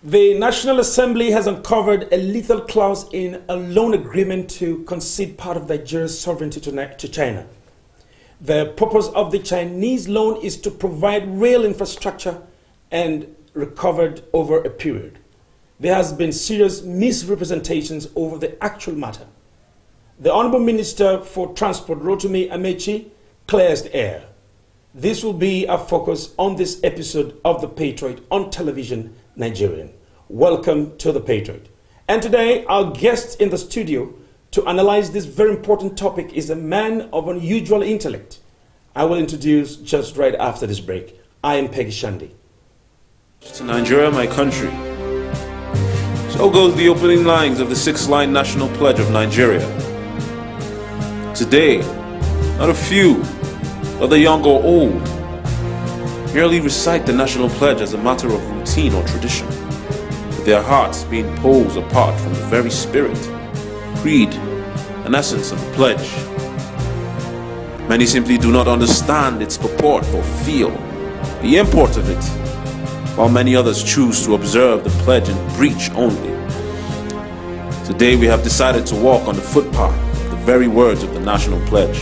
The National Assembly has uncovered a lethal clause in a loan agreement to concede part of Nigeria's sovereignty to China. The purpose of the Chinese loan is to provide rail infrastructure and recovered over a period. There has been serious misrepresentations over the actual matter. The Honorable Minister for Transport, Rotimi Amechi, clears the air. This will be our focus on this episode of The Patriot on television, Nigerian. Welcome to The Patriot. And today, our guest in the studio to analyze this very important topic is a man of unusual intellect. I will introduce just right after this break. I am Peggy Shandi. To Nigeria, my country. So goes the opening lines of the 6-line national pledge of Nigeria. Today, not a few, whether young or old, merely recite the national pledge as a matter of routine or tradition, with their hearts being poles apart from the very spirit, creed, and essence of the pledge. Many simply do not understand its purport or feel the import of it, while many others choose to observe the pledge in breach only. Today we have decided to walk on the footpath of the very words of the national pledge,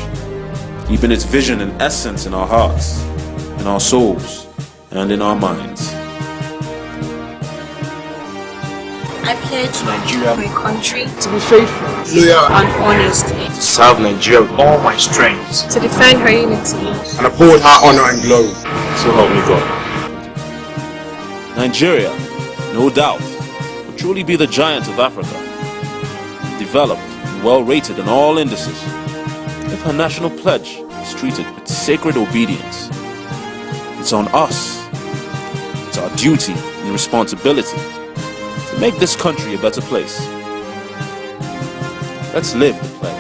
keeping its vision and essence in our hearts, in our souls, and in our minds. I pledge Nigeria, my country, to be faithful, loyal, and honest, to serve Nigeria with all my strength, to defend her unity, and uphold her honor and glory. So help me God. Nigeria, no doubt, will truly be the giant of Africa, developed and well rated in all indices, if her national pledge is treated with sacred obedience. It's on us, it's our duty and responsibility to make this country a better place. Let's live the pledge.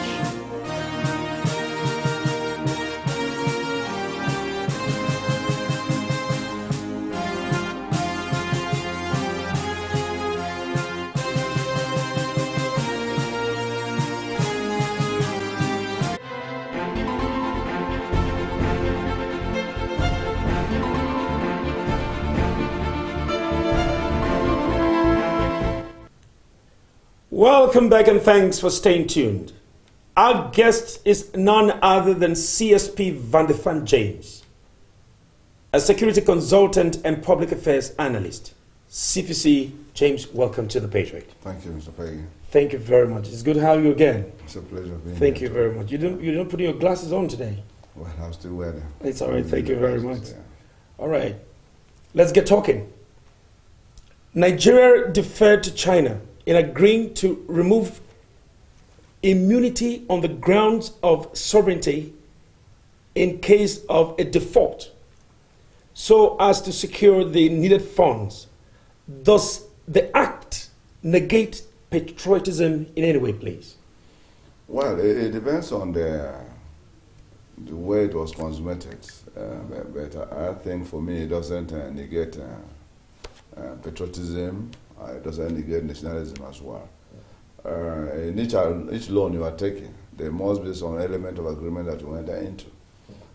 Welcome back and thanks for staying tuned. Our guest is none other than CSP Van de Van James, a security consultant and public affairs analyst. CPC James, welcome to The Patriot. Thank you, Mr. Peggy. Thank you very much. It's good to have you again. It's a pleasure being here. Thank you very much. You don't put your glasses on today. Well, I'll still wear them. It's all right. Thank you very much. Yeah. All right. Let's get talking. Nigeria deferred to China in agreeing to remove immunity on the grounds of sovereignty in case of a default, so as to secure the needed funds. Does the act negate patriotism in any way, please? Well, it depends on the way it was consummated. But I think for me it doesn't negate patriotism. It doesn't negate nationalism as well. In each loan you are taking, there must be some element of agreement that you enter into.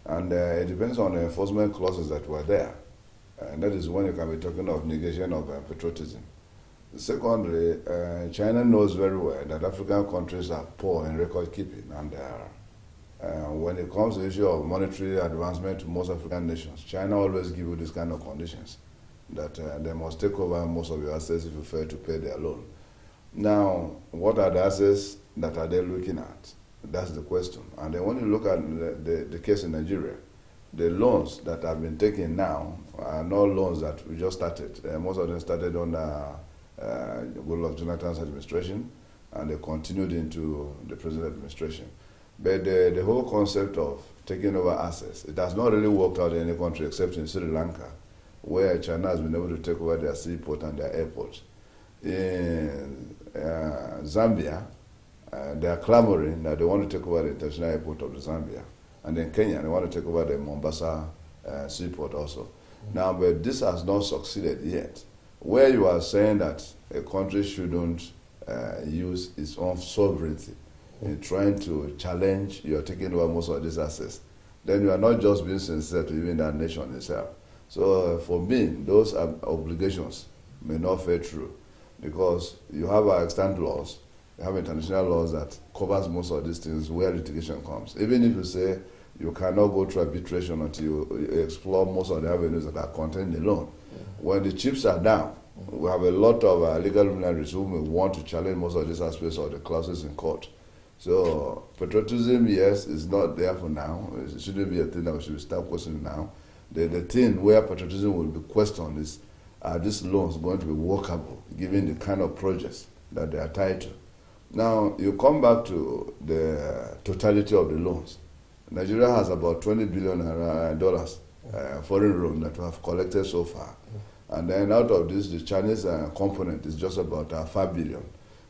And it depends on the enforcement clauses that were there. And that is when you can be talking of negation of patriotism. Secondly, China knows very well that African countries are poor in record keeping. And when it comes to the issue of monetary advancement to most African nations, China always gives you this kind of conditions, that they must take over most of your assets if you fail to pay their loan. Now, what are the assets that are they looking at? That's the question. And then when you look at the case in Nigeria, the loans that have been taken now are not loans that we just started. Most of them started under Goodluck Jonathan's administration, and they continued into the present administration. But the whole concept of taking over assets, it has not really worked out in any country except in Sri Lanka, where China has been able to take over their seaport and their airports. In Zambia, they are clamoring that they want to take over the international airport of Zambia. and then Kenya, they want to take over the Mombasa seaport also. Now, but this has not succeeded yet. Where you are saying that a country shouldn't use its own sovereignty in trying to challenge you're taking over most of these assets, then you are not just being sincere to even that nation itself. So for me, those obligations may not fall through, because you have our extant laws, you have international laws that covers most of these things where litigation comes. Even if you say you cannot go through arbitration until you explore most of the avenues that are contained in the loan. When the chips are down, we have a lot of legal luminaries who may want to challenge most of these aspects of the clauses in court. So patriotism, yes, is not there for now. It shouldn't be a thing that we should start questioning now. The thing where patriotism will be questioned is, are these loans going to be workable given the kind of projects that they are tied to? Now, you come back to the totality of the loans. Nigeria has about $20 billion foreign loan that we have collected so far. And then out of this, the Chinese component is just about $5 billion,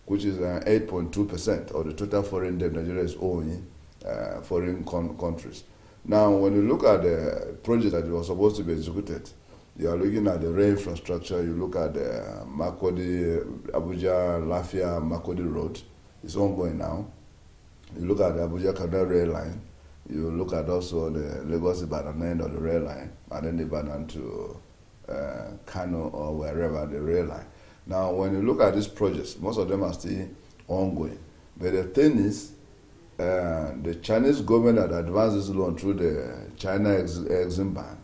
which is 8.2% of the total foreign debt Nigeria is owing foreign countries. Now, when you look at the project that was supposed to be executed, you are looking at the rail infrastructure, you look at the Makodi, Abuja, Lafia, Makodi Road, it's ongoing now. You look at the Abuja-Kaduna rail line, you look at also the Lagos-Ibadan end of the rail line, and then Ibadan to Kano or wherever the rail line. Now, when you look at these projects, most of them are still ongoing. But the thing is, the Chinese government that advanced this loan through the China Exim Bank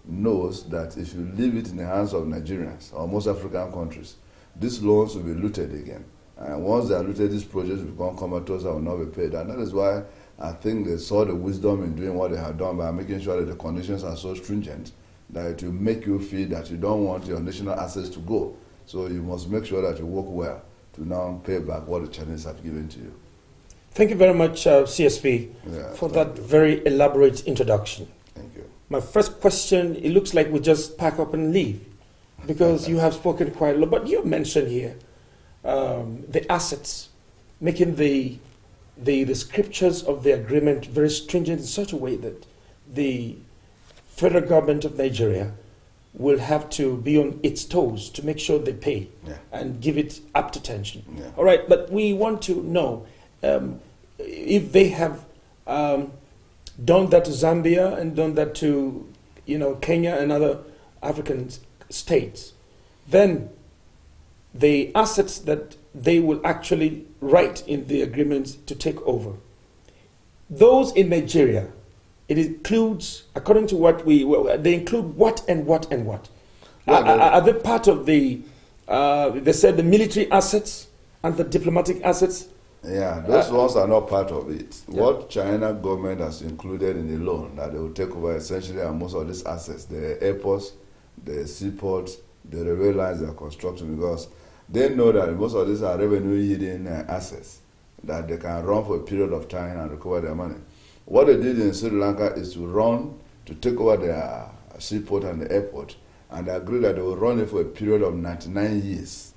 knows that if you leave it in the hands of Nigerians or most African countries, these loans will be looted again. And once they are looted, these projects will become comatose and will not be paid. And that is why I think they saw the wisdom in doing what they have done by making sure that the conditions are so stringent that it will make you feel that you don't want your national assets to go. So you must make sure that you work well to now pay back what the Chinese have given to you. Thank you very much, CSP, for that very elaborate introduction. Thank you. My first question, it looks like we just pack up and leave, because you have spoken quite a lot. But you mentioned here the assets, making the scriptures of the agreement very stringent in such a way that the federal government of Nigeria will have to be on its toes to make sure they pay and give it apt attention. Yeah. All right, but we want to know if they have done that to Zambia and done that to Kenya and other African states, then the assets that they will actually write in the agreements to take over, those in Nigeria, it includes, according to what they include what and what and what. Are they part of the, they said the military assets and the diplomatic assets? Yeah, those ones are not part of it. Yeah. What China government has included in the loan that they will take over essentially are most of these assets, the airports, the seaports, the railway lines they are constructing, because they know that most of these are revenue yielding assets that they can run for a period of time and recover their money. What they did in Sri Lanka is to take over their seaport and the airport, and they agreed that they will run it for a period of 99 years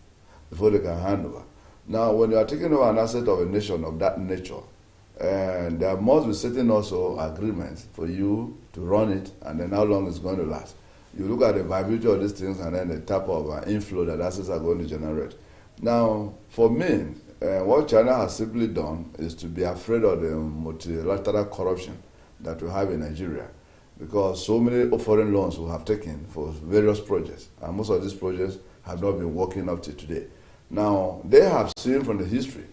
before they can hand over. Now, when you are taking over an asset of a nation of that nature, there must be certain also agreements for you to run it, and then how long it's going to last. You look at the viability of these things and then the type of inflow that assets are going to generate. Now, for me, what China has simply done is to be afraid of the multilateral corruption that we have in Nigeria, because so many foreign loans we have taken for various projects, and most of these projects have not been working up to today. Now, they have seen from the history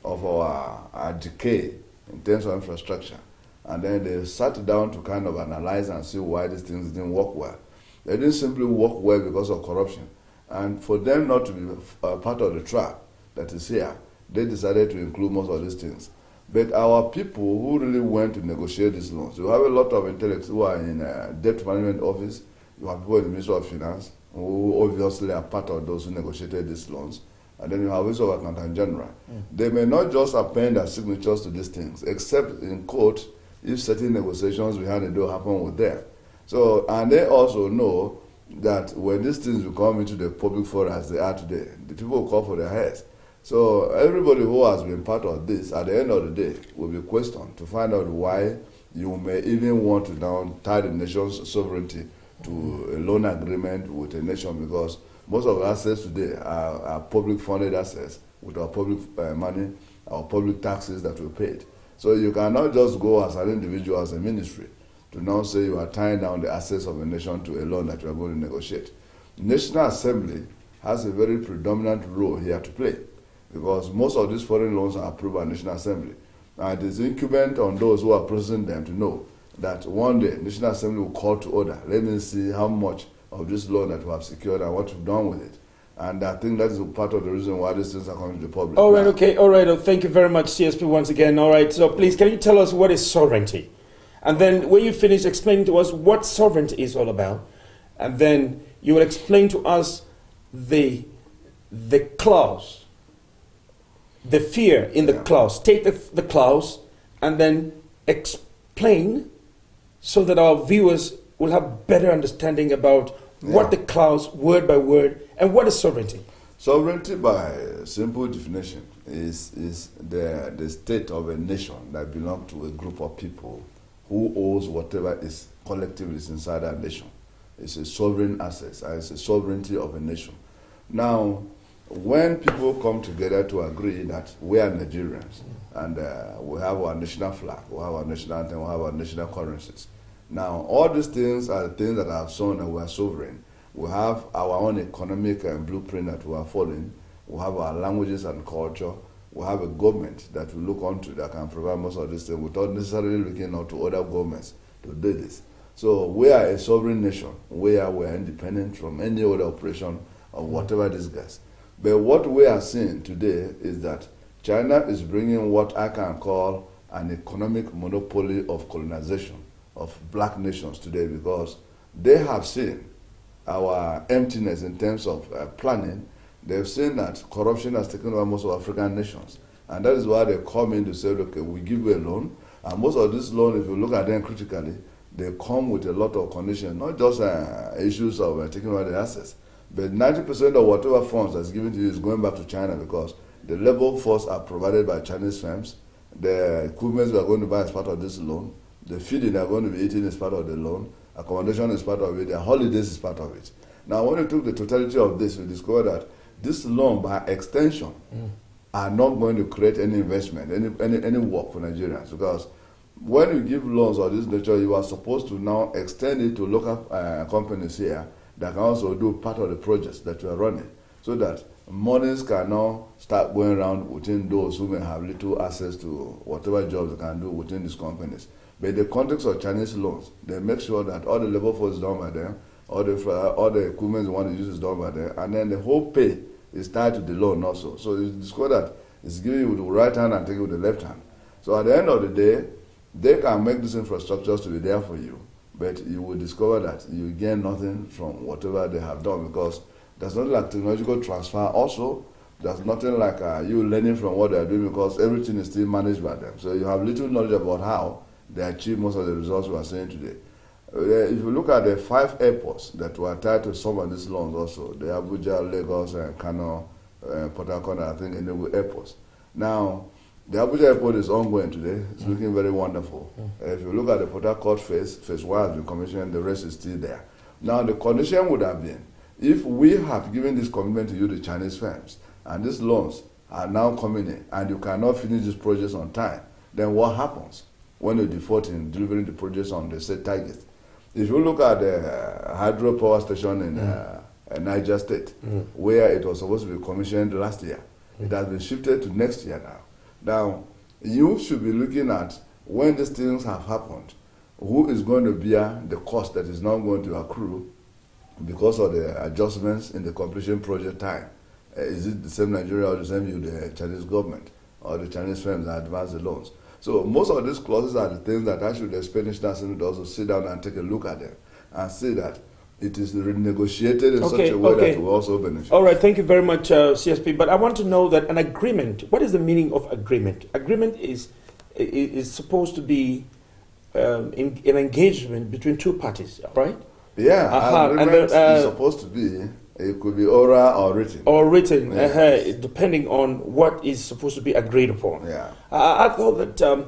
of our decay in terms of infrastructure, and then they sat down to kind of analyze and see why these things didn't work well. They didn't simply work well because of corruption. And for them not to be part of the trap that is here, they decided to include most of these things. But our people who really went to negotiate these loans, you have a lot of intellects who are in debt management office, you have people in the Ministry of Finance, who obviously are part of those who negotiated these loans, and then you have also Accountant General. They may not just append their signatures to these things, except in court if certain negotiations behind the door happen with them. So, and they also know that when these things will come into the public forum as they are today, the people will call for their heads. So everybody who has been part of this, at the end of the day, will be questioned to find out why you may even want to now tie the nation's sovereignty to a loan agreement with a nation, because most of our assets today are public funded assets with our public money, our public taxes that we paid. So you cannot just go as an individual, as a ministry, to now say you are tying down the assets of a nation to a loan that you are going to negotiate. The National Assembly has a very predominant role here to play, because most of these foreign loans are approved by the National Assembly. And it is incumbent on those who are processing them to know that one day the National Assembly will call to order. Let me see how much of this loan that we have secured and what we've done with it. And I think that is part of the reason why these things are coming to the public. All right, okay, all right. Thank you very much, CSP, once again. All right, so please, can you tell us what is sovereignty? And then when you finish explaining to us what sovereignty is all about, and then you will explain to us the clause, the fear in the clause. State the clause, and then explain so that our viewers will have better understanding about what the clause, word by word, and what is sovereignty. Sovereignty, by simple definition, is the state of a nation that belongs to a group of people who owes whatever is collectively is inside that nation. It's a sovereign asset, and it's a sovereignty of a nation. Now, when people come together to agree that we are Nigerians, and we have our national flag, we have our national anthem, we have our national currencies. Now, all these things are the things that have shown that we are sovereign. We have our own economic blueprint that we are following. We have our languages and culture. We have a government that we look onto that can provide most of these things without necessarily looking out to other governments to do this. So we are a sovereign nation. We are independent from any other operation of whatever this guys. But what we are seeing today is that China is bringing what I can call an economic monopoly of colonization of black nations today, because they have seen our emptiness in terms of planning. They've seen that corruption has taken over most of African nations. And that is why they come in to say, okay, we give you a loan. And most of this loan, if you look at them critically, they come with a lot of conditions, not just issues of taking over the assets, but 90% of whatever funds that's given to you is going back to China, because the labor force are provided by Chinese firms. The equipment we are going to buy as part of this loan. The feeding they are going to be eating is part of the loan. Accommodation is part of it. Their holidays is part of it. Now, when we took the totality of this, we discovered that this loan, by extension, are not going to create any investment, any work for Nigerians. Because when you give loans of this nature, you are supposed to now extend it to local companies here that can also do part of the projects that you are running, so that monies can now start going around within those who may have little access to whatever jobs they can do within these companies. But in the context of Chinese loans, they make sure that all the labor force is done by them, all the equipment they want to use is done by them, and then the whole pay is tied to the loan also. So you discover that it's giving you with the right hand and taking with the left hand. So at the end of the day, they can make these infrastructures to be there for you, but you will discover that you gain nothing from whatever they have done, because there's nothing like technological transfer also. There's nothing like you learning from what they are doing, because everything is still managed by them. So you have little knowledge about how they achieve most of the results we are seeing today. If you look at the 5 airports that were tied to some of these loans also, the Abuja, Lagos, Kano, Port Harcourt, I think, and the airports. Now, the Abuja airport is ongoing today. It's looking very wonderful. If you look at the Port Harcourt phase 1 has been commissioned, the rest is still there. Now, the condition would have been, if we have given this commitment to you, the Chinese firms, and these loans are now coming in, and you cannot finish these projects on time, then what happens when you default in delivering the projects on the set target? If you look at the hydropower station in Niger State, where it was supposed to be commissioned last year, it has been shifted to next year now. Now, you should be looking at, when these things have happened, who is going to bear the cost that is now going to accrue because of the adjustments in the completion project time? Is it the same Nigeria or the same you, the Chinese government, or the Chinese firms that advance the loans? So most of these clauses are the things that actually the Spanish National to also sit down and take a look at them and see that it is renegotiated in such a way that will also benefit. All right, thank you very much, CSP. But I want to know that an agreement, what is the meaning of agreement? Agreement is supposed to be an engagement between two parties, right? Yeah, agreement is supposed to be It could be oral or written. Or written, Yes. depending on what is supposed to be agreed upon. Yeah. I thought that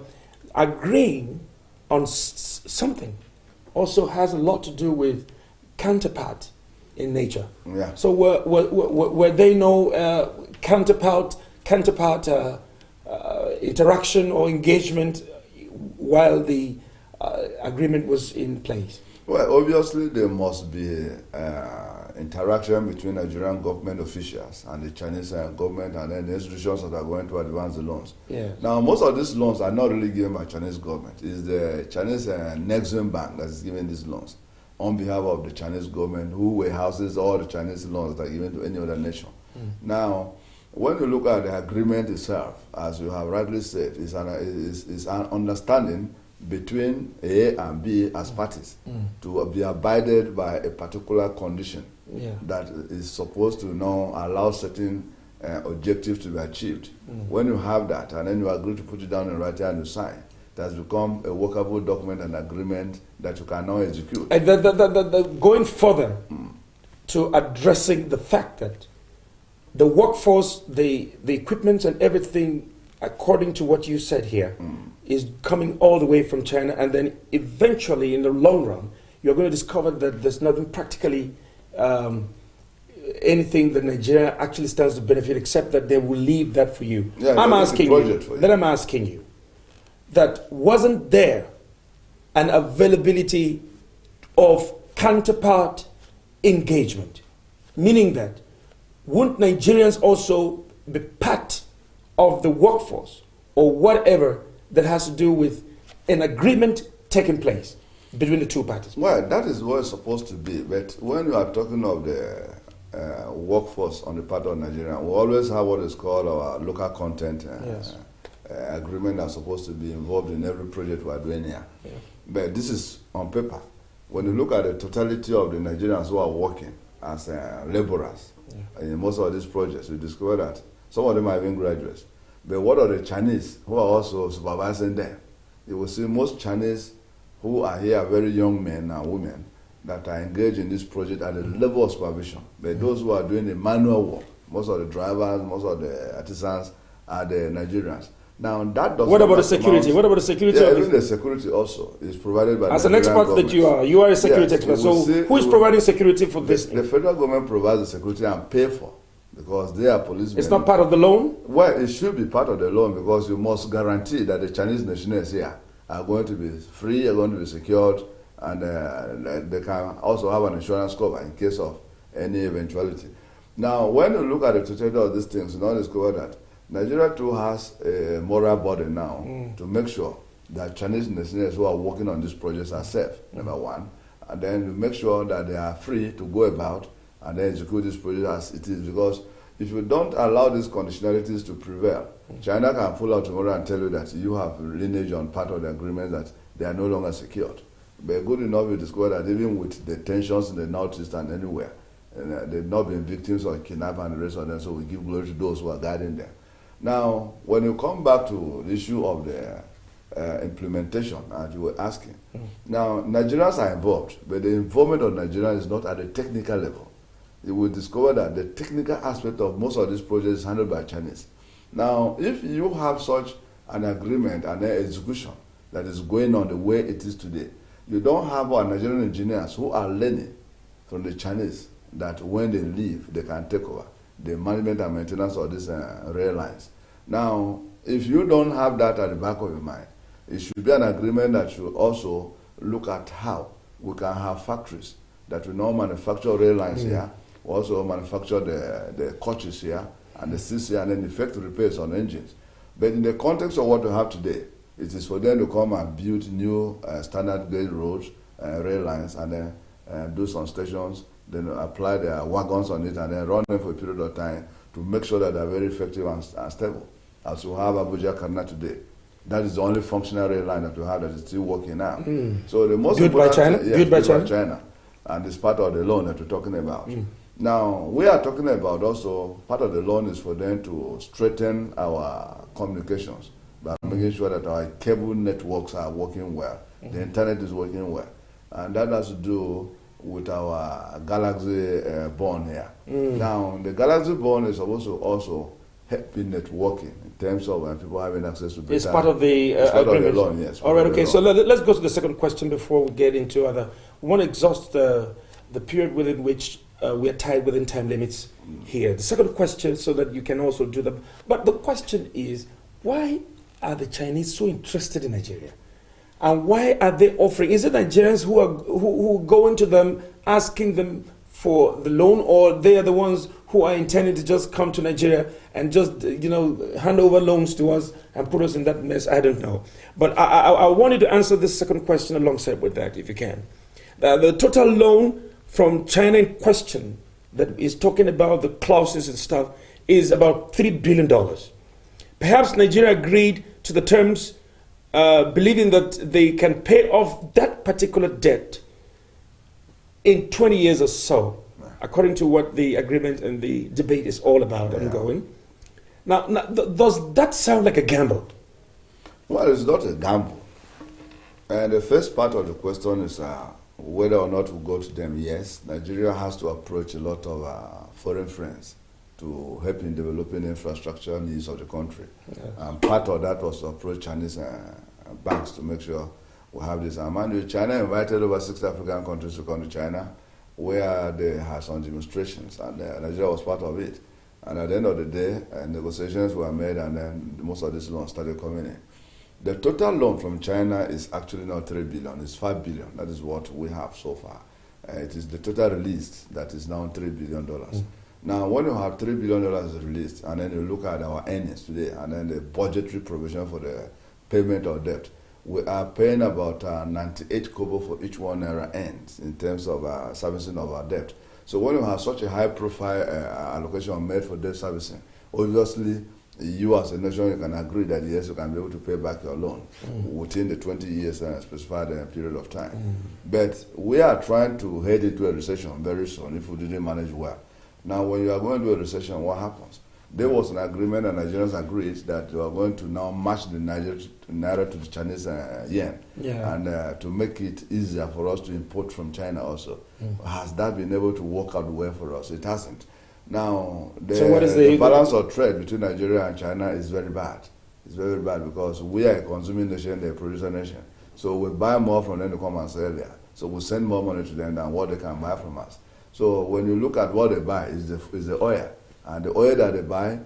agreeing on something also has a lot to do with counterpart in nature. Yeah. So were there no counterpart interaction or engagement while the agreement was in place? Well, obviously there must be interaction between Nigerian government officials and the Chinese government and then the institutions that are going to advance the loans. Yeah. Now, most of these loans are not really given by Chinese government. It's the Chinese Nigerian bank that is giving these loans on behalf of the Chinese government, who warehouses all the Chinese loans that are given to any other nation. Now, when you look at the agreement itself, as you have rightly said, it's an understanding between A and B as parties to be abided by a particular condition that is supposed to now allow certain objectives to be achieved. When you have that and then you agree to put it down in writing and you sign, it has become a workable document and agreement that you can now execute. Going further to addressing the fact that the workforce, the equipment and everything, according to what you said here, is coming all the way from China, and then eventually in the long run, you're going to discover that there's nothing practically anything that Nigeria actually stands to benefit, except that they will leave that for you. Yeah, I'm asking you, that wasn't there an availability of counterpart engagement, meaning that wouldn't Nigerians also be part of the workforce or whatever that has to do with an agreement taking place between the two parties? Well, that is what it's supposed to be. But when you are talking of the workforce on the part of Nigeria, we always have what is called our local content agreement that's supposed to be involved in every project we are doing here. Yeah. But this is on paper. When you look at the totality of the Nigerians who are working as laborers in most of these projects, you discover that some of them are even graduates. But what are the Chinese who are also supervising them? You will see most Chinese who are here, very young men and women, that are engaged in this project at the level of supervision. But those who are doing the manual work, most of the drivers, most of the artisans are the Nigerians. Now that does. What about the security? What about the security? Yeah, even the security also is provided by. As an Nigerian expert that you are a security yes, expert. So who is providing security for this? The federal government provides the security and pay for, because they are policemen. It's not part of the loan? Well, it should be part of the loan, because you must guarantee that the Chinese nationals here are going to be free, are going to be secured, and they can also have an insurance cover in case of any eventuality. Now, when you look at the totality of these things, you now discover that Nigeria too has a moral burden now to make sure that Chinese nationals who are working on these projects are safe, number one, and then to make sure that they are free to go about and then execute this project as it is, because if you don't allow these conditionalities to prevail, China can pull out tomorrow and tell you that you have lineage on part of the agreement that they are no longer secured. But good enough, you discover that even with the tensions in the northeast and anywhere, they've not been victims of kidnapping and the rest of them, so we give glory to those who are guiding them. Now, when you come back to the issue of the implementation, as you were asking, now Nigerians are involved, but the involvement of Nigerians is not at the technical level. You will discover that the technical aspect of most of these projects is handled by Chinese. Now, if you have such an agreement and an execution that is going on the way it is today, you don't have our Nigerian engineers who are learning from the Chinese that when they leave, they can take over the management and maintenance of these rail lines. Now, if you don't have that at the back of your mind, it should be an agreement that should also look at how we can have factories that will now manufacture rail lines here, also manufacture the coaches here and the seats here, and then effect repairs on engines. But in the context of what we have today, it is for them to come and build new standard gauge roads, rail lines, and then do some stations, then apply their wagons on it, and then run them for a period of time to make sure that they're very effective and stable. As we have Abuja Kaduna today, that is the only functional rail line that we have that is still working now. So the most built by China? Yes, built by China, and it's part of the loan that we're talking about. Now, we are talking about also part of the loan is for them to strengthen our communications by making sure that our cable networks are working well, the internet is working well, and that has to do with our Galaxy bond here. Now, the Galaxy bond is supposed to also help in networking in terms of people having access to better. It's part of the agreement. Of the loan, yes. All right, okay. So let's go to the second question before we get into other. We want to exhaust the period within which we are tied within time limits here. The second question, so that you can also do them. But the question is, why are the Chinese so interested in Nigeria? And why are they offering? Is it Nigerians who go into them asking them for the loan, or they are the ones who are intending to just come to Nigeria and just hand over loans to us and put us in that mess? I don't know. But I want you to answer this second question alongside with that, if you can. The total loan from China in question that is talking about the clauses and stuff is about $3 billion. Perhaps Nigeria agreed to the terms believing that they can pay off that particular debt in 20 years or so, according to what the agreement and the debate is all about ongoing. Now, does that sound like a gamble? Well, it's not a gamble. And the first part of the question is whether or not we go to them. Yes, Nigeria has to approach a lot of foreign friends to help in developing infrastructure needs of the country. Yes. And part of that was to approach Chinese banks to make sure we have this. And China invited over 6 African countries to come to China, where they had some demonstrations, and Nigeria was part of it. And at the end of the day, negotiations were made, and then most of these loans started coming in. The total loan from China is actually not $3 billion, it's $5 billion. That is what we have so far. It is the total released that is now $3 billion. Now, when you have $3 billion released, and then you look at our earnings today, and then the budgetary provision for the payment of debt, we are paying about 98 kobo for each 1 naira ends in terms of servicing of our debt. So when you have such a high-profile allocation made for debt servicing, obviously, you as a nation, you can agree that yes, you can be able to pay back your loan within the 20 years specified period of time. But we are trying to head into a recession very soon if we didn't manage well. Now, when you are going to a recession, what happens? There was an agreement, and Nigerians agreed that you are going to now match the naira to the Chinese yen, and to make it easier for us to import from China also. Has that been able to work out well for us? It hasn't. Now, the balance of trade between Nigeria and China is very bad. It's very bad because we are a consuming nation, they're a producer nation. So we buy more from them to come and sell there. So we send more money to them than what they can buy from us. So when you look at what they buy, is the oil. And the oil that they buy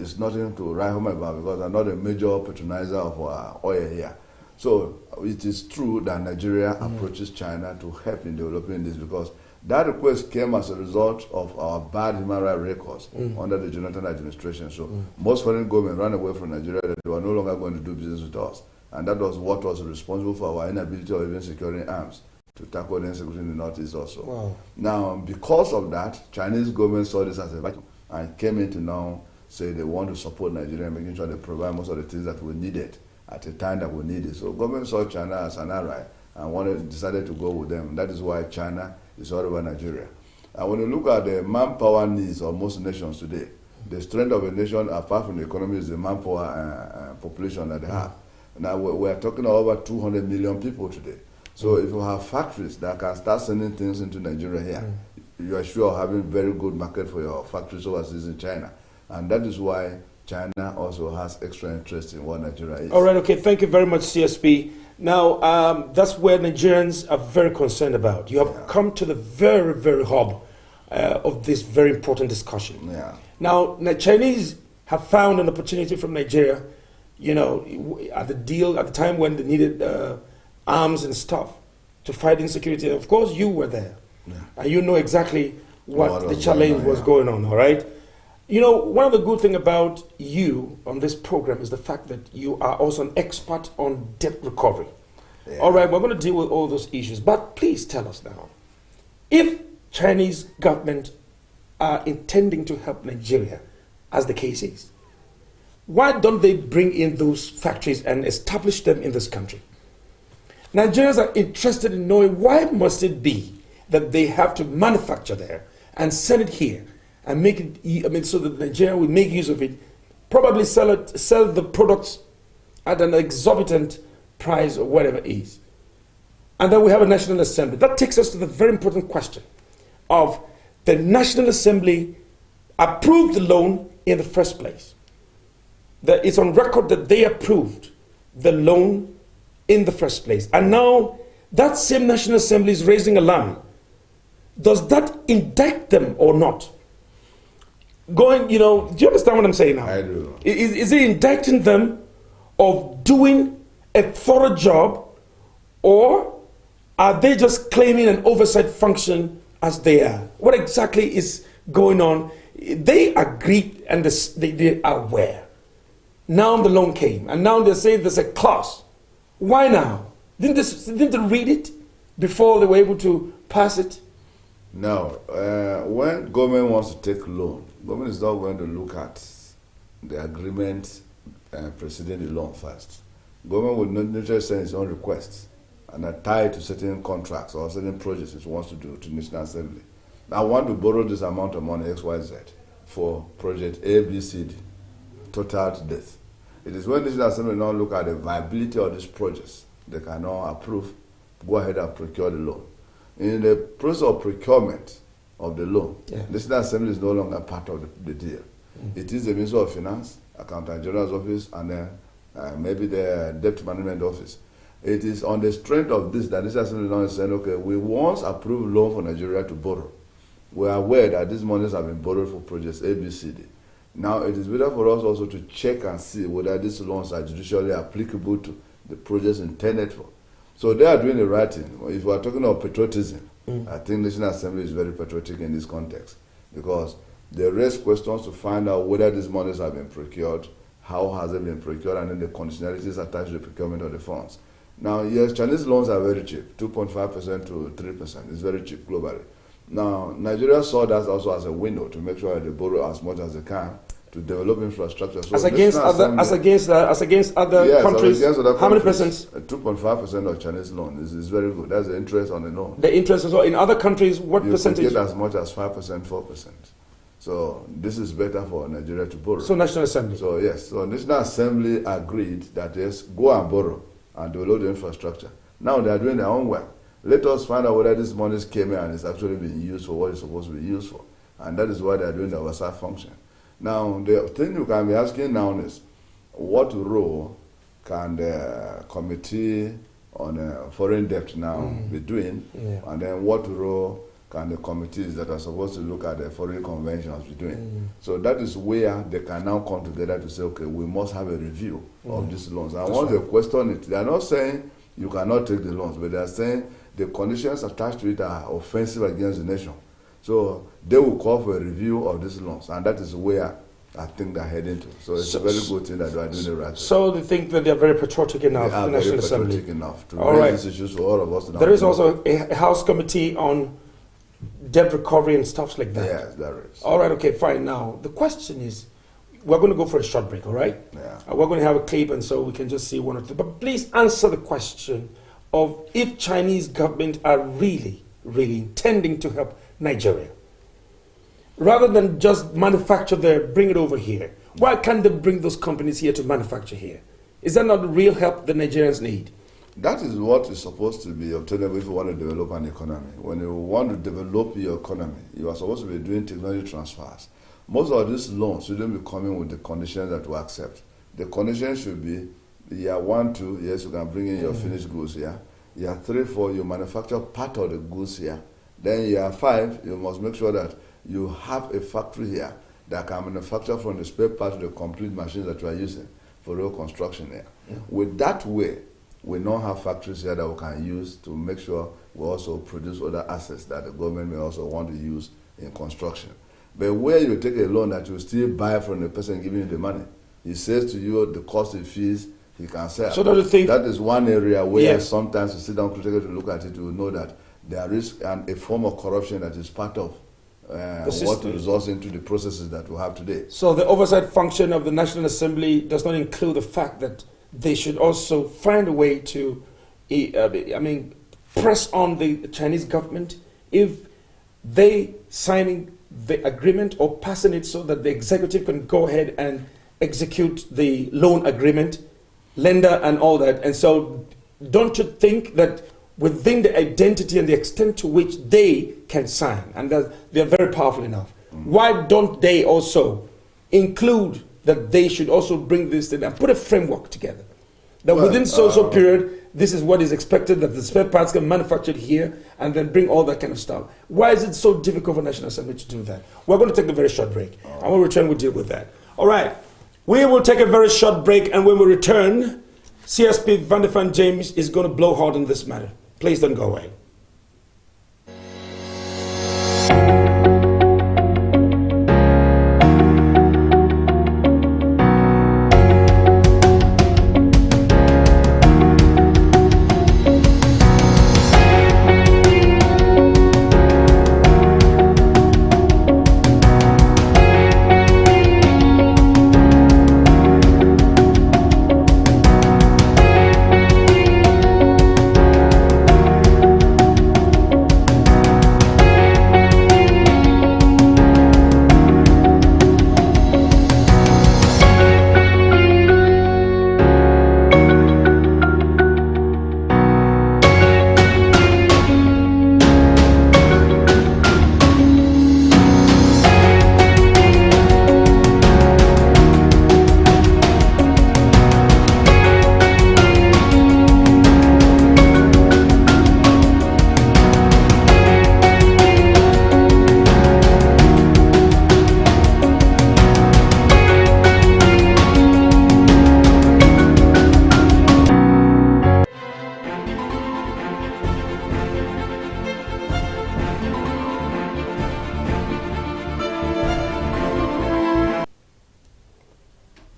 is nothing to write home about because they're not a major patronizer of oil here. So it is true that Nigeria approaches China to help in developing this because that request came as a result of our bad human rights records under the Jonathan administration. So most foreign governments ran away from Nigeria that they were no longer going to do business with us. And that was what was responsible for our inability of even securing arms to tackle the insecurity in the Northeast also. Wow. Now, because of that, Chinese government saw this as a vacuum and came in to now say they want to support Nigeria, making sure they provide most of the things that we needed at a time that we needed. So government saw China as an ally and decided to go with them. That is why China is all over Nigeria. And when you look at the manpower needs of most nations today, the strength of a nation, apart from the economy, is the manpower population that they have. Now we are talking about over 200 million people today. So if you have factories that can start sending things into Nigeria here, you are sure of having very good market for your factories overseas in China. And that is why China also has extra interest in what Nigeria is. All right, okay, thank you very much, CSP. Now, that's where Nigerians are very concerned about. You have come to the very, very hub of this very important discussion. Now, the Chinese have found an opportunity from Nigeria, at the time when they needed arms and stuff to fight insecurity. Of course, you were there. And you know exactly what the challenge was going on, all right? One of the good things about you on this program is the fact that you are also an expert on debt recovery. All right, we're going to deal with all those issues. But please tell us now, if Chinese government are intending to help Nigeria, as the case is, why don't they bring in those factories and establish them in this country? Nigerians are interested in knowing why must it be that they have to manufacture there and send it here and make it, so that Nigeria will make use of it, probably sell the products at an exorbitant price or whatever it is. and then we have a National Assembly. That takes us to the very important question of the National Assembly approved the loan in the first place. It's on record that they approved the loan in the first place. And now that same National Assembly is raising alarm. Does that indict them or not? Do you understand what I'm saying now? I do. Is it indicting them of doing a thorough job, or are they just claiming an oversight function as they are? What exactly is going on? They agreed and they are aware. Now the loan came, and now they say there's a clause. Why now? Didn't they read it before they were able to pass it? No. When government wants to take loan, government is not going to look at the agreement preceding the loan first. Government would not necessarily send its own requests and tie it to certain contracts or certain projects it wants to do to National Assembly. I want to borrow this amount of money, XYZ, for project A, B, C, D, total to death. It is when the National Assembly now look at the viability of these projects, they can now approve, go ahead and procure the loan. In the process of procurement of the loan, the National Assembly is no longer part of the deal. It is the Minister of Finance, Accountant General's Office, and then maybe the Debt Management Office. It is on the strength of this that this Assembly now is saying, okay, we once approved loan for Nigeria to borrow. We are aware that these monies have been borrowed for projects A, B, C, D. Now it is better for us also to check and see whether these loans are judicially applicable to the projects intended for. So they are doing the right thing. If we are talking about patriotism, I think the National Assembly is very patriotic in this context, because they raise questions to find out whether these monies have been procured, how has it been procured, and then the conditionalities attached to the procurement of the funds. Now, yes, Chinese loans are very cheap, 2.5% to 3%. It's very cheap globally. Now, Nigeria saw that also as a window to make sure that they borrow as much as they can to develop infrastructure. So as against other countries, how many percent? 2.5% of Chinese loan is very good. That's the interest on the loan. The interest as well. In other countries, what percentage? You get as much as 5%, 4%. So this is better for Nigeria to borrow. So National Assembly. So yes, so National Assembly agreed that yes, go and borrow and develop the infrastructure. Now they are doing their own work. Let us find out whether this money came in and is actually being used for what it's supposed to be used for. And that is why they are doing the oversight function. Now, the thing you can be asking now is, what role can the Committee on Foreign Debt now be doing? And then what role can the committees that are supposed to look at the foreign conventions be doing? So that is where they can now come together to say, okay, we must have a review of these loans. And once they question it, they are not saying you cannot take the loans, but they are saying the conditions attached to it are offensive against the nation. So they will call for a review of these loans, and that is where I think they're heading to. So it's a very good thing that they are doing the right thing. So they think that they are very patriotic enough, the National Assembly. Very patriotic enough to raise these issues for all of us. There is also a House Committee on debt recovery and stuff like that. Yes, there is. All right, okay, fine. Now, the question is, we're going to go for a short break, all right? Yeah. We're going to have a clip, and so we can just see one or two. But please answer the question of if Chinese government are really, really intending to help Nigeria. Rather than just manufacture there, bring it over here. Why can't they bring those companies here to manufacture here? Is that not the real help the Nigerians need? That is what is supposed to be obtainable if you want to develop an economy. When you want to develop your economy, you are supposed to be doing technology transfers. Most of these loans shouldn't be coming with the conditions that we accept. The conditions should be year 1, 2, yes, you can bring in your finished goods here. Year 3, 4, you manufacture part of the goods here. Then year 5, you must make sure that you have a factory here that can manufacture from the spare part to the complete machines that you are using for real construction here. With that way, we now have factories here that we can use to make sure we also produce other assets that the government may also want to use in construction. But where you take a loan that you still buy from the person giving you the money, he says to you the cost of fees, he can sell. So don't you think that is one area where sometimes you sit down critically to look at it, you will know that there is a form of corruption that is part of what results into the processes that we have today. So the oversight function of the National Assembly does not include the fact that they should also find a way to, press on the Chinese government if they signing the agreement or passing it so that the executive can go ahead and execute the loan agreement, lender and all that. And so don't you think that within the identity and the extent to which they can sign, and that they're very powerful enough. Why don't they also include that they should also bring this in and put a framework together? That within so period, this is what is expected, that the spare parts can be manufactured here, and then bring all that kind of stuff. Why is it so difficult for National Assembly to do that? We're going to take a very short break. And when we return, we'll deal with that. All right. We will take a very short break, and when we return, CSP Van James is going to blow hard on this matter. Please don't go away.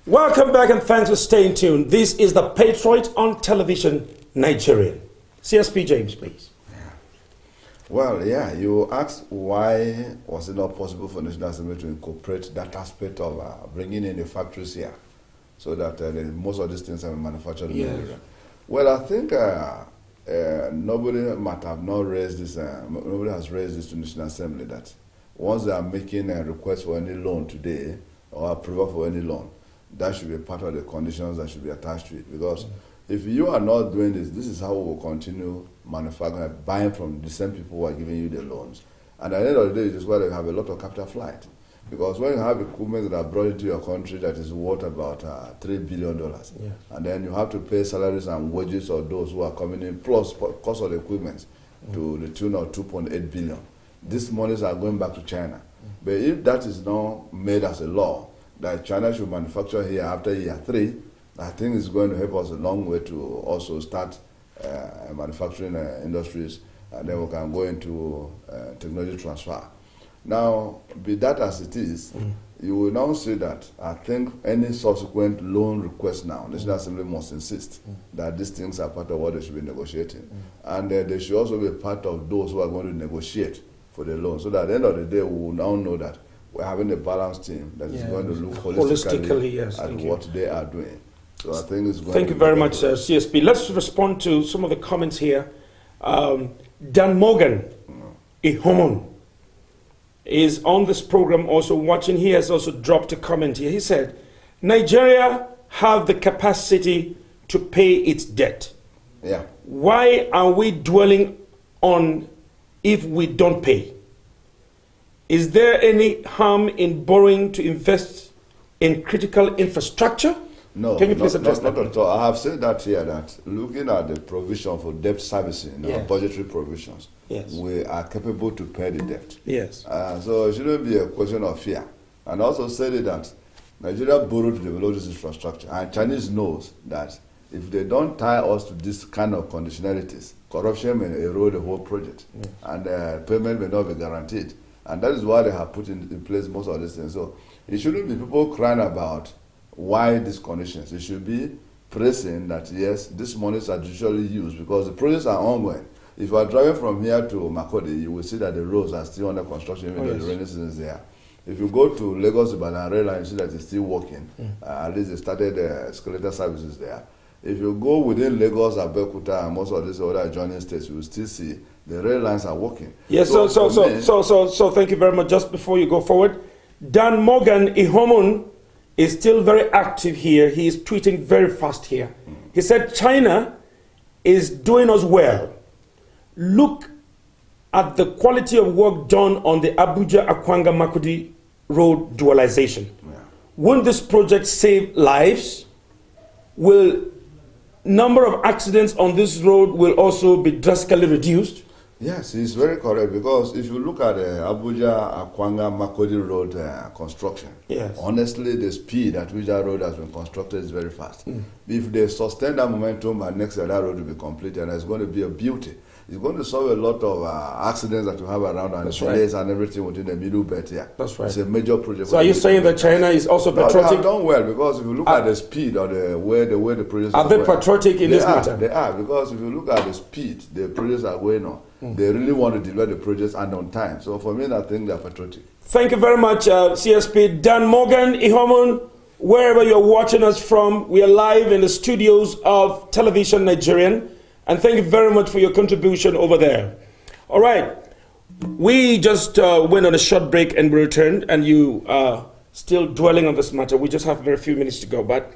Welcome back and thanks for staying tuned. This is the Patriot on television, Nigerian. CSP James, please. Well, yeah, you asked why was it not possible for National Assembly to incorporate that aspect of bringing in the factories here so that most of these things are manufactured in Nigeria. Well, I think nobody might have not raised this, nobody has raised this to National Assembly that once they are making a request for any loan today or approval for any loan, that should be part of the conditions that should be attached to it. Because if you are not doing this, this is how we will continue manufacturing, buying from the same people who are giving you the loans. And at the end of the day, it is why you have a lot of capital flight. Because when you have equipment that are brought into your country that is worth about $3 billion, and then you have to pay salaries and wages of those who are coming in, plus cost of the equipment to the tune of $2.8 billion. These monies are going back to China. But if that is not made as a law, that China should manufacture here after year 3, I think it's going to help us a long way to also start manufacturing industries, and then we can go into technology transfer. Now, be that as it is, you will now see that I think any subsequent loan request now, the National Assembly must insist that these things are part of what they should be negotiating. And they should also be part of those who are going to negotiate for the loan, so that at the end of the day, we will now know that we're having a balanced team that is going to look holistically at what they are doing. So I think it's going Thank you very much, CSP. Let's respond to some of the comments here. Dan Morgan, Ihomon, is on this program also watching. He has also dropped a comment here. He said, Nigeria have the capacity to pay its debt. Yeah. Why are we dwelling on if we don't pay? Is there any harm in borrowing to invest in critical infrastructure? No, Can you please address that? Not at all. I have said that here, that looking at the provision for debt servicing, our budgetary provisions, we are capable to pay the debt. Yes. So it shouldn't be a question of fear. And also said that Nigeria borrowed to develop this infrastructure, and Chinese knows that if they don't tie us to this kind of conditionalities, corruption may erode the whole project, and payment may not be guaranteed. And that is why they have put in place most of these things. So it shouldn't be people crying about why these conditions. It should be praising that, yes, these monies are usually used because the projects are ongoing. If you are driving from here to Makodi, you will see that the roads are still under construction, even though the rainy season is there. If you go to Lagos Ibadan rail line, you see that it's still working. At least they started escalator services there. If you go within Lagos, Abeokuta, and most of these other adjoining states, you will still see the rail lines are working. Yes, so thank you very much. Just before you go forward, Dan Morgan Ihomon is still very active here. He is tweeting very fast here. He said China is doing us well. look at the quality of work done on the Abuja-Akwanga-Makudi road dualization. Yeah. Won't this project save lives? Will number of accidents on this road will also be drastically reduced? Yes, it's very correct, because if you look at Abuja-Akwanga-Makodi road construction, yes, honestly, the speed at which that road has been constructed is very fast. If they sustain that momentum, by next year that road will be completed, and it's going to be a beauty. It's going to solve a lot of accidents that you have around, and delays and everything within the middle belt here. That's right. It's a major project. So are you saying that China is also patriotic? They have done well, because if you look at the speed or the way the projects are they patriotic in this matter? They are, because if you look at the speed the projects are going on, they really want to deliver the projects and on time. So for me, I think they're patriotic. Thank you very much, CSP Dan Morgan Ihomon. Wherever you're watching us from, we are live in the studios of Television Nigerian. And thank you very much for your contribution over there. All right. We just went on a short break and we returned, and you are still dwelling on this matter. We just have very few minutes to go. But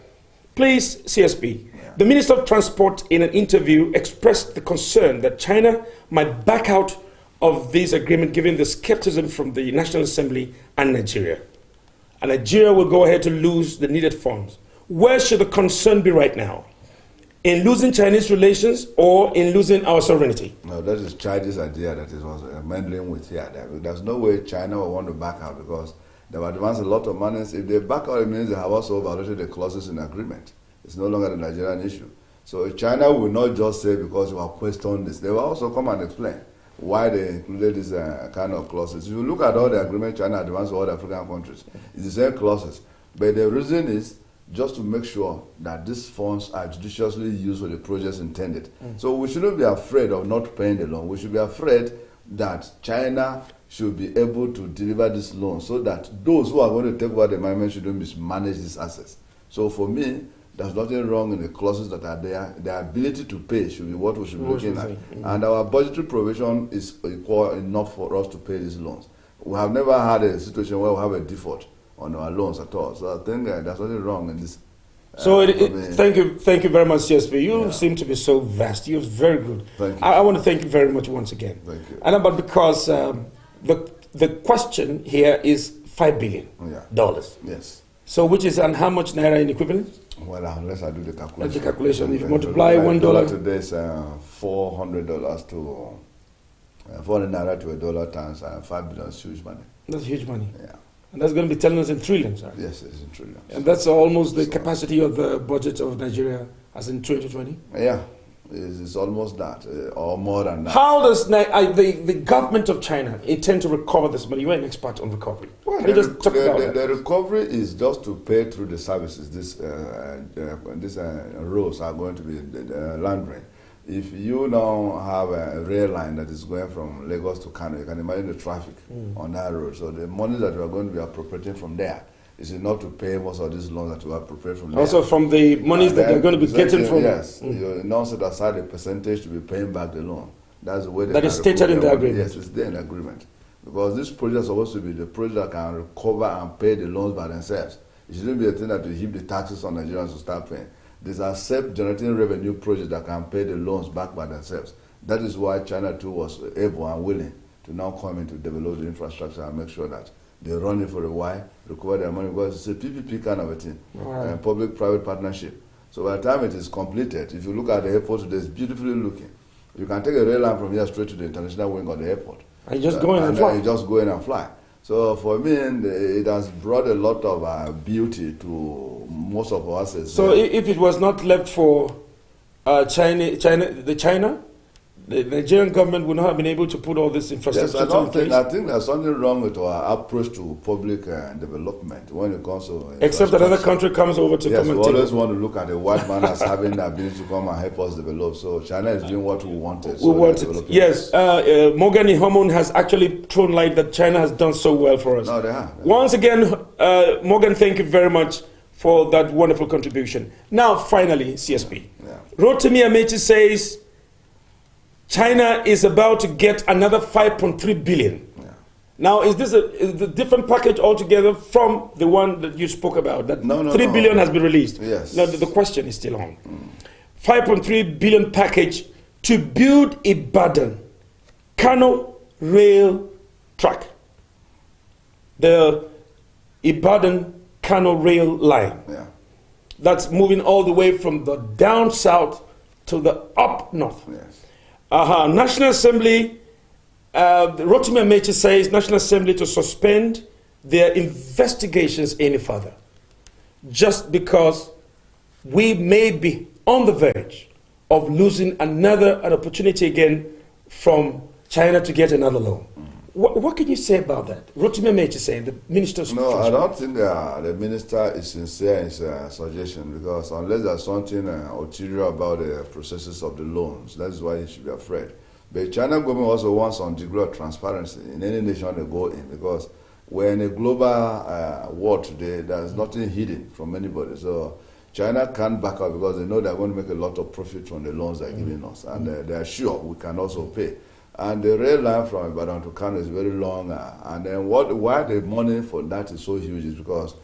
please, CSP, the Minister of Transport in an interview expressed the concern that China might back out of this agreement given the skepticism from the National Assembly and Nigeria. And Nigeria will go ahead to lose the needed funds. Where should the concern be right now? In losing Chinese relations or in losing our sovereignty? No, that is Chinese idea that is meddling with here. There's no way China will want to back out, because they've advanced a lot of money. If they back out, it means they have also violated the clauses in the agreement. It's no longer the Nigerian issue. So China will not just say because you have questioned this. They will also come and explain why they included this kind of clauses. If you look at all the agreement China advanced to all the African countries, it's the same clauses. But the reason is just to make sure that these funds are judiciously used for the projects intended. So we shouldn't be afraid of not paying the loan. We should be afraid that China should be able to deliver this loan, so that those who are going to take over the environment shouldn't mismanage these assets. So for me, there's nothing wrong in the clauses that are there. The ability to pay should be what we should be looking at. And our budgetary provision is equal enough for us to pay these loans. We have never had a situation where we have a default on our loans at all. So I think there's nothing wrong in this. Thank you very much, CSP. You seem to be so vast. You're very good. Thank you. I want to thank you very much once again. Thank you. And but because the question here is $5 billion. Yes. So which is, and how much naira in equivalent? Well, unless I do the calculation. That's the calculation. If you multiply $1 today is $400 to 400 naira to $1 times 5 billion is huge money. That's huge money. Yeah. And that's going to be telling us in trillions, right? Yes, it's in trillions. And that's almost the capacity of the budget of Nigeria as in 2020? Yeah, it's almost that, or more than that. How does the government of China intend to recover this money? You're an expert on recovery. Well, Can you just talk about that? The recovery is just to pay through the services. These roads are going to be laundering. If you now have a rail line that is going from Lagos to Kano, you can imagine the traffic on that road. So the money that we are going to be appropriating from there is enough to pay most of these loans that we are appropriating from there. Also from the monies that they're going to be getting from... Yes, you now set aside a percentage to be paying back the loan. That's the way that is stated in the agreement. Yes, it's there in the agreement. Because this project is supposed to be the project that can recover and pay the loans by themselves. It shouldn't be a thing that you heap the taxes on Nigerians to start paying. These are self-generating revenue projects that can pay the loans back by themselves. That is why China too was able and willing to now come in to develop the infrastructure and make sure that they run it for a while, recover their money, because it's a PPP kind of a thing, public-private partnership. So by the time it is completed, if you look at the airport today, it's beautifully looking. You can take a rail line from here straight to the international wing of the airport. And you just go in and fly. You just go in and fly. So for me, it has brought a lot of beauty to most of our assets. So if it was not left for China, the Nigerian government would not have been able to put all this infrastructure in place? I think there's something wrong with our approach to public development when it comes to... Except that another country comes over to come and take... we always want to look at the white man as having the ability to come and help us develop. So China is doing what we wanted. We wanted. Yes. Morgan Ihomon has actually thrown light that China has done so well for us. No, they have. Once again, Morgan, thank you very much for that wonderful contribution. Now, finally, CSP. Rotimi Amechi says China is about to get another 5.3 billion. Now, is this a different package altogether from the one that you spoke about? That No, 3 billion has been released. Yes. Now, the question is still on. 5.3 billion package to build Ibadan Kano rail track, the Ibadan-Kano rail line. Yeah. That's moving all the way from the down south to the up north. Yes. National Assembly, Rotimi Amechi says National Assembly to suspend their investigations any further, just because we may be on the verge of losing an opportunity again from China to get another loan. What can you say about that? Rotimi Amechi saying, the minister's... No, I don't think the minister is sincere in his suggestion, because unless there's something ulterior about the processes of the loans, that's why he should be afraid. But China government also wants some degree of transparency in any nation they go in, because we're in a global world today. There's nothing hidden from anybody. So China can't back up because they know they're going to make a lot of profit from the loans they're giving us, and they're sure we can also pay. And the rail line from Ibadan to Kano is very long, and then why the money for that is so huge is because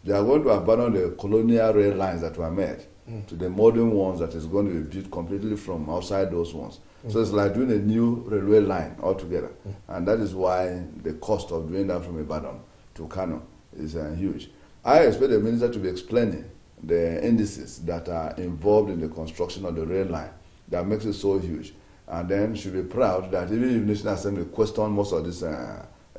they are going to abandon the colonial rail lines that were made to the modern ones that is going to be built completely from outside those ones. So it's like doing a new railway line altogether, and that is why the cost of doing that from Ibadan to Kano is huge. I expect the minister to be explaining the indices that are involved in the construction of the rail line that makes it so huge. And then should be proud that even if National Assembly question most of these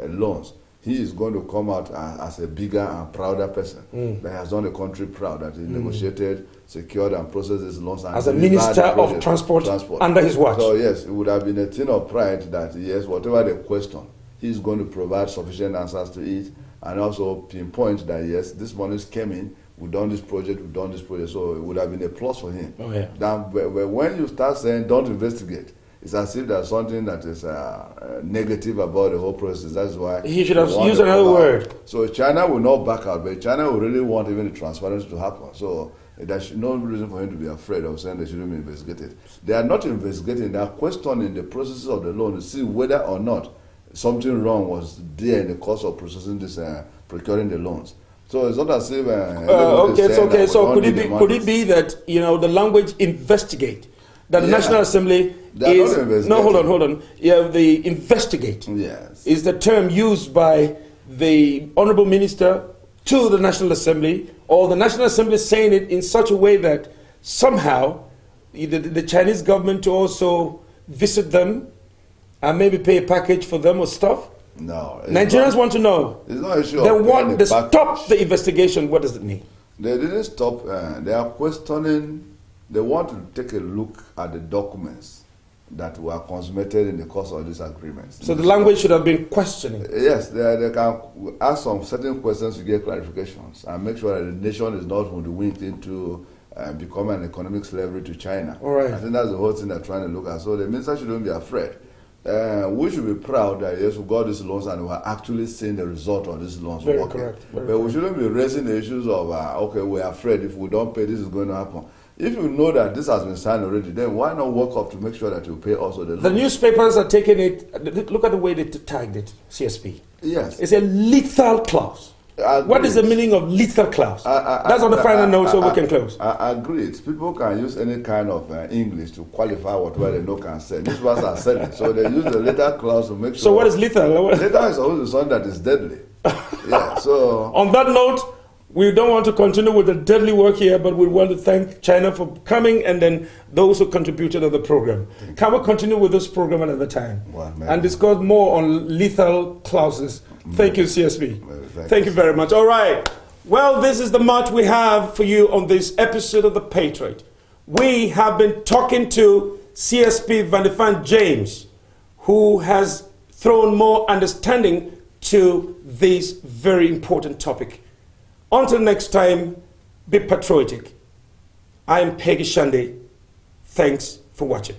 loans, he is going to come out as a bigger and prouder person that has done the country proud, that he negotiated, secured, and processed these loans. And as a minister of transport under his watch. So yes, it would have been a thing of pride that yes, whatever they question, he is going to provide sufficient answers to it, and also pinpoint that yes, this money came in, we've done this project, so it would have been a plus for him. Oh, yeah. But when you start saying don't investigate, it's as if there's something that is negative about the whole process. That's why he should have used another word. So China will not back out, but China will really want even the transparency to happen. So there's no reason for him to be afraid of saying they shouldn't be investigated. They are not investigating, they are questioning the processes of the loan to see whether or not something wrong was there in the course of processing this, procuring the loans. So it's not as if... okay, so could it be that, the language investigate, that the National Assembly is... No, hold on. Yeah, the investigate is the term used by the Honorable Minister to the National Assembly, or the National Assembly saying it in such a way that somehow the Chinese government to also visit them and maybe pay a package for them or stuff. No. Nigerians want to know. It's not an issue they of want to stop the investigation. What does it mean? They didn't stop. They are questioning. They want to take a look at the documents that were consummated in the course of these agreements. So the language should have been questioning. Yes, they can ask some certain questions to get clarifications and make sure that the nation is not hoodwinked into becoming an economic slavery to China. All right. I think that's the whole thing they're trying to look at. So the minister shouldn't be afraid. We should be proud that yes, we got these loans and we're actually seeing the result of these loans Very working. correct. But we shouldn't be raising the issues of, okay, we're afraid if we don't pay, this is going to happen. If you know that this has been signed already, then why not work up to make sure that you pay also the loans? The newspapers are taking it, look at the way they tagged it, CSP. Yes. It's a lethal clause. What is the meaning of lethal clause? That's on the final note, so we can close. I agree. People can use any kind of English to qualify whatever they know can say. These ones are selling, so they use the lethal clause to make sure. So what is lethal? Lethal is always something that is deadly. Yeah. So on that note, we don't want to continue with the deadly work here, but we want to thank China for coming and then those who contributed to the program. Can we continue with this program another time and discuss more on lethal clauses? Thank you, CSP. Thank you very much. All right. Well, this is the much we have for you on this episode of The Patriot. We have been talking to CSP Vanifan James, who has thrown more understanding to this very important topic. Until next time, be patriotic. I am Peggy Shande. Thanks for watching.